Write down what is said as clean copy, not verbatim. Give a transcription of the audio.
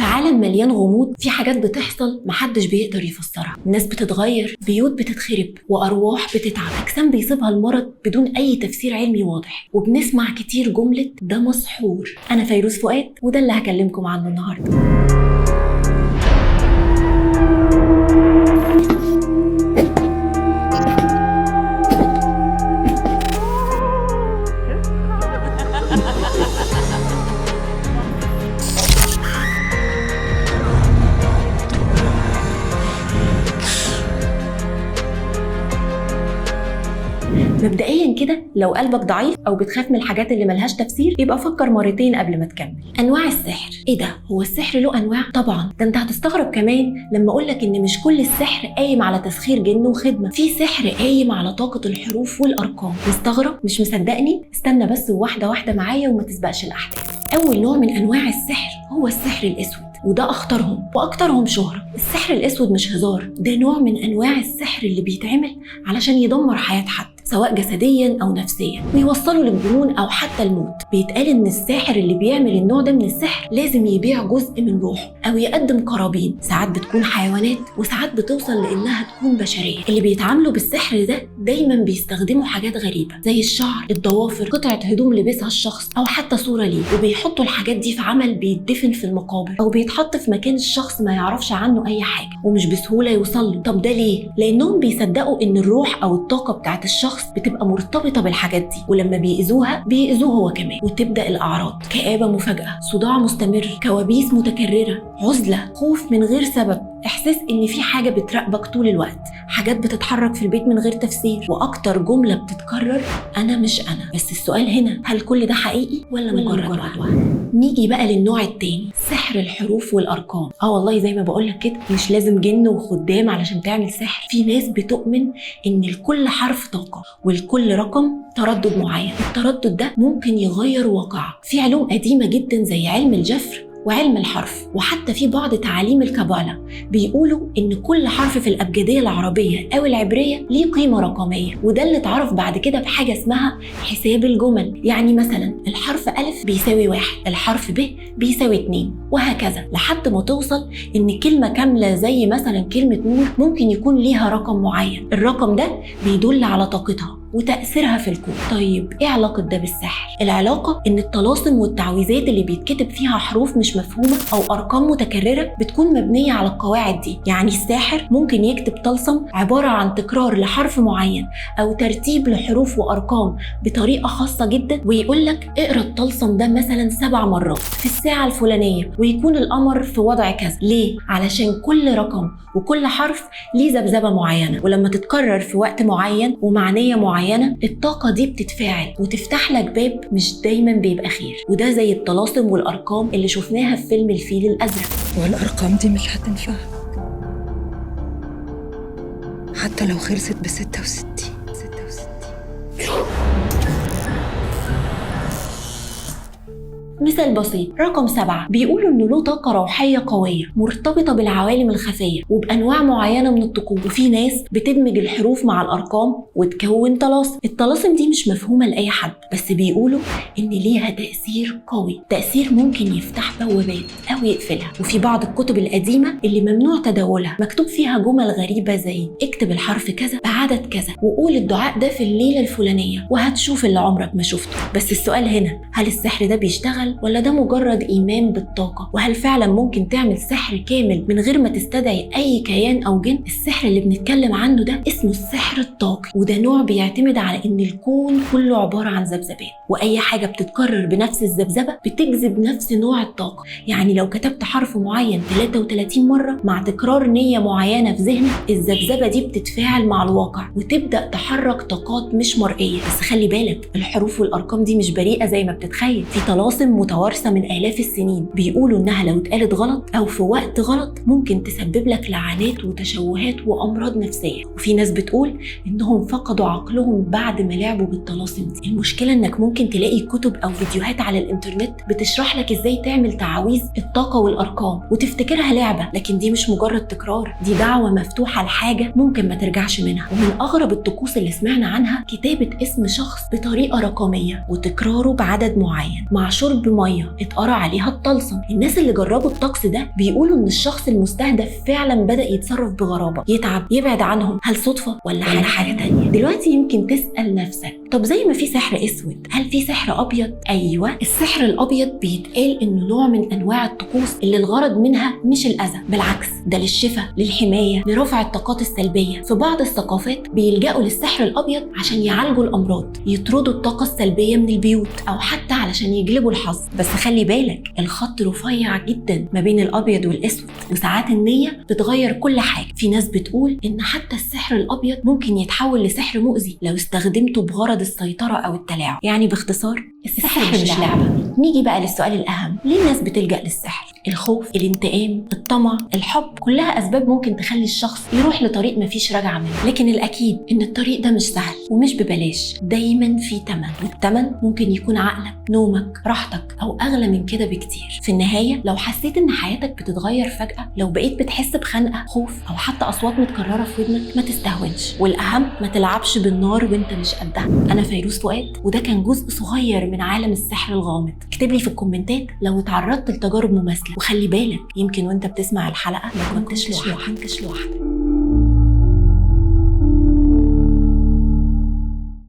عالم مليان غموض، في حاجات بتحصل محدش بيقدر يفسرها، ناس بتتغير، بيوت بتتخرب، وأرواح بتتعب، أجسام بيصيبها المرض بدون أي تفسير علمي واضح، وبنسمع كتير جملة ده مسحور. أنا فيروز فؤاد، وده اللي هكلمكم عنه النهاردة. مبدئيا كده، لو قلبك ضعيف او بتخاف من الحاجات اللي ملهاش تفسير يبقى فكر مرتين قبل ما تكمل. انواع السحر، ايه ده؟ هو السحر له انواع؟ طبعا، ده انت هتستغرب كمان لما اقولك ان مش كل السحر قايم على تسخير جن وخدمه، في سحر قايم على طاقه الحروف والارقام. مستغرب؟ مش مصدقني؟ استنى بس واحده واحده معايا وما تسبقش الاحداث. اول نوع من انواع السحر هو السحر الاسود، وده اخطرهم واكترهم شهره. السحر الاسود مش هزار، ده نوع من انواع السحر اللي بيتعمل علشان يدمر حياه حد سواء جسديا او نفسيا، ويوصلوا للجنون او حتى الموت. بيتقال ان الساحر اللي بيعمل النوع ده من السحر لازم يبيع جزء من روحه او يقدم قرابين، ساعات بتكون حيوانات وساعات بتوصل لانها تكون بشريه. اللي بيتعاملوا بالسحر ده دايما بيستخدموا حاجات غريبه زي الشعر، الضوافر، قطعه هدوم لبسها الشخص، او حتى صوره ليه، وبيحطوا الحاجات دي في عمل بيتدفن في المقابر او بيتحط في مكان الشخص ما يعرفش عنه اي حاجه ومش بسهوله يوصل له. طب ده ليه؟ لانهم بيصدقوا ان الروح او الطاقه بتاعت الشخص بتبقى مرتبطه بالحاجات دي، ولما بيأذوه هو كمان، وتبدا الاعراض: كآبه مفاجئه، صداع مستمر، كوابيس متكرره، عزله، خوف من غير سبب، احساس ان في حاجه بتراقبك طول الوقت، حاجات بتتحرك في البيت من غير تفسير، واكتر جمله بتتكرر: انا مش انا. بس السؤال هنا، هل كل ده حقيقي ولا مجرد وهم؟ نيجي بقى للنوع التاني، سحر الحروف والارقام. والله زي ما بقولك كده، مش لازم جن وخدام علشان تعمل سحر. في ناس بتؤمن ان لكل حرف طاقه ولكل رقم تردد معين، التردد ده ممكن يغير واقعك. في علوم قديمه جدا زي علم الجفر وعلم الحرف، وحتى في بعض تعاليم الكابالا بيقولوا ان كل حرف في الابجديه العربيه او العبريه ليه قيمه رقميه، وده اللي اتعرف بعد كده بحاجه اسمها حساب الجمل. يعني مثلا الحرف ألف بيساوي 1، الحرف ب بيساوي 2، وهكذا لحد ما توصل ان كلمه كامله زي مثلا كلمه نور ممكن يكون ليها رقم معين، الرقم ده بيدل على طاقتها وتأثيرها في الكون. طيب ايه علاقة ده بالسحر؟ العلاقة ان الطلاسم والتعويذات اللي بيتكتب فيها حروف مش مفهومة او ارقام متكررة بتكون مبنية على القواعد دي. يعني الساحر ممكن يكتب طلسم عبارة عن تكرار لحرف معين او ترتيب لحروف وارقام بطريقة خاصة جدا، ويقولك اقرا الطلسم ده مثلا 7 مرات في الساعة الفلانية، ويكون القمر في وضع كذا. ليه؟ علشان كل رقم وكل حرف ليه ذبذبة معينة، ولما تتكرر في وقت معين ومعنية معينة الطاقة دي بتتفاعل وتفتح لك باب مش دايما بيبقى خير. وده زي الطلاسم والأرقام اللي شفناها في فيلم الفيل الأزرق. والأرقام دي مش هتنفعك حتى لو خلصت ب66. مثال بسيط، رقم 7 بيقولوا انه له طاقة روحية قوية مرتبطة بالعوالم الخفية وبأنواع معينة من الطقوس، وفي ناس بتدمج الحروف مع الأرقام وتكون طلاسم. الطلاسم دي مش مفهومة لأي حد، بس بيقولوا ان ليها تأثير قوي، تأثير ممكن يفتح بوابات أو يقفلها. وفي بعض الكتب القديمة اللي ممنوع تداولها مكتوب فيها جمل غريبة زي اكتب الحرف كذا بعدد كذا، وقول الدعاء ده في الليلة الفلانية وهتشوف اللي عمرك ما شفته. بس السؤال هنا، هل السحر ده بيشتغل ولا ده مجرد إيمان بالطاقة؟ وهل فعلا ممكن تعمل سحر كامل من غير ما تستدعي أي كيان أو جن؟ السحر اللي بنتكلم عنه ده اسمه السحر الطاقي، وده نوع بيعتمد على إن الكون كله عبارة عن ذبذبات، وأي حاجة بتتكرر بنفس الذبذبة بتجذب نفس نوع الطاقة. يعني لو كتبت حرف معين 33 مرة مع تكرار نية معينة في ذهنك، الذبذبة دي بتتفاعل مع الواقع وتبدأ تحرك طاقات مش مرئية. بس خلي بالك، الحروف والأرقام دي مش بريئة زي ما بتتخيل، في طلاسم متوارثة من آلاف السنين بيقولوا إنها لو اتقالت غلط أو في وقت غلط ممكن تسبب لك لعنات وتشوهات وأمراض نفسية. وفي ناس بتقول إنهم فقدوا عقلهم بعد ما لعبوا بالطلاسم دي. المشكلة إنك ممكن تلاقي كتب أو فيديوهات على الإنترنت بتشرح لك إزاي تعمل تعاويذ الطاقة والأرقام وتفتكرها لعبة، لكن دي مش مجرد تكرار، دي دعوة مفتوحة لحاجة ممكن ما ترجعش منها. ومن أغرب الطقوس اللي سمعنا عنها كتابة اسم شخص بطريقة رقمية وتكراره بعدد معين مع شرب كوب ميه اتقرا عليها الطلسم. الناس اللي جربوا الطقس ده بيقولوا ان الشخص المستهدف فعلا بدأ يتصرف بغرابه، يتعب، يبعد عنهم. هل صدفه ولا حاجه تانية؟ دلوقتي يمكن تسأل نفسك، طب زي ما في سحر اسود هل في سحر ابيض؟ ايوه، السحر الابيض بيتقال انه نوع من انواع الطقوس اللي الغرض منها مش الاذى، بالعكس ده للشفاء، للحمايه، لرفع الطاقات السلبيه. في بعض الثقافات بيلجأوا للسحر الابيض عشان يعالجوا الامراض، يطردوا الطاقه السلبيه من البيوت، او حتى علشان يجلبوا الحظ. بس خلي بالك الخط رفيع جدا ما بين الابيض والاسود، وساعات النيه بتغير كل حاجه. في ناس بتقول ان حتى السحر الابيض ممكن يتحول لسحر مؤذي لو استخدمته بغرض السيطره او التلاعب. يعني باختصار السحر مش لعبه. نيجي بقى للسؤال الاهم، ليه الناس بتلجأ للسحر؟ الخوف، الانتقام، الطمع، الحب، كلها اسباب ممكن تخلي الشخص يروح لطريق مفيش رجعه منه. لكن الاكيد ان الطريق ده مش سهل ومش ببلاش، دايما في تمن، والتمن ممكن يكون عقلك، نومك، راحتك، او اغلى من كده بكتير. في النهايه لو حسيت ان حياتك بتتغير فجاه، لو بقيت بتحس بخنقه، خوف، او حتى اصوات متكرره في ودنك، ما تستهونش، والاهم ما تلعبش بالنار وانت مش قدها. انا فيروز فؤاد، وده كان جزء صغير من عالم السحر الغامض. اكتب لي في الكومنتات لو اتعرضت لتجارب مماثله، وخلي بالك يمكن وانت بتسمع الحلقه ما كنتش لوحدك.